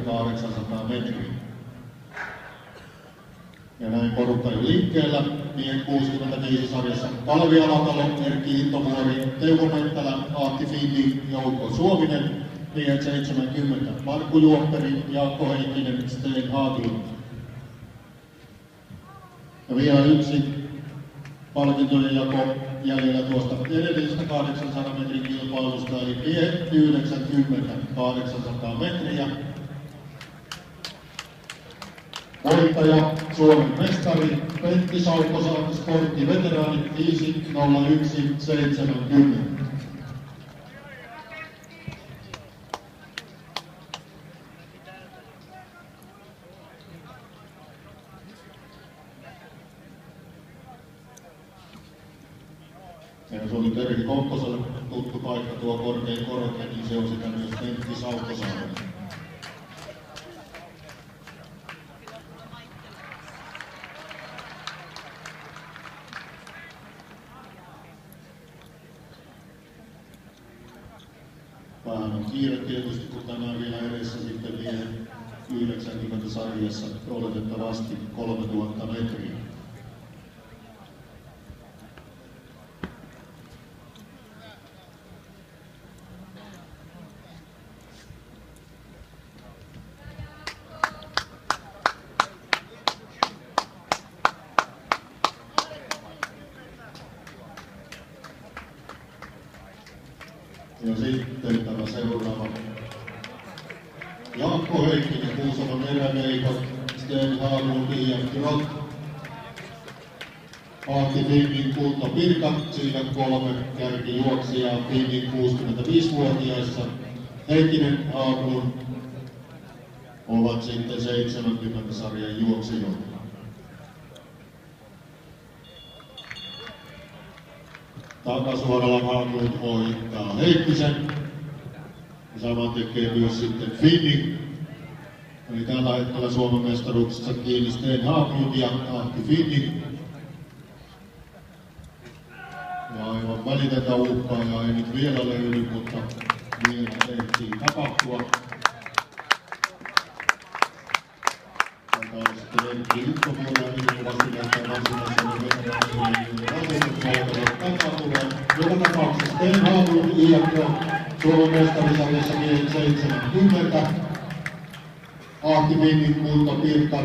800 metriä. Ja näin porukka jo liikkeellä. Mien 65 sarjassa Kalvi Alatalo, Erkki Intovuori, Teuvo Mettälä, Aatti Findi, Jouko Suominen. Mien 70 Markku Juopperi, Jaakko Heikkinen, Sten Haglund. Ja vielä yksi palkintojen jako jäljellä tuosta edellisestä 800 metrin kilpailusta, eli mie 90 800 metriä. Voittaja, Suomen mestari, Pentti Saukosaari, sporttiveteraani 5.01.70. Ja jos oli Terhi Kokoselle tuttu paikka tuo korkein koroke, niin se on sitä myös Pentti Saukosaari. Vähän on kiire tietysti, kun tänään vielä edessä sitten vielä 90 sarjassa oletettavasti 3000 metriä. Ja sitten tämä seuraava. Jaakko Heikkinen, Kuusamon eräveikot, Sten Haglund, IF Grot. Aatti Findin Kunto Pirka, siinä 3 kärkijuoksijaa Findin 65-vuotiaissa. Heikkinen, Haglund ovat sitten 70 sarjan juoksijoita. Takasuoralla Haglund ohittaa Heikkisen. Sama tekee myös sitten Findi. Eli tällä hetkellä Suomen mestaruuksessa kiinni Sten Haglund ja Ahti Findi. Ja aivan välitöntä uhkaajaa ei nyt vielä löydy, mutta vielä ehtii tapahtua. Tätä on sitten Erkki Intovuori ja Minun vastineesta varsinaisella joka tapauksessa Sten Haglund IFK Suomen mestarisarjassa 70. Ahti Findin Kunto Pirka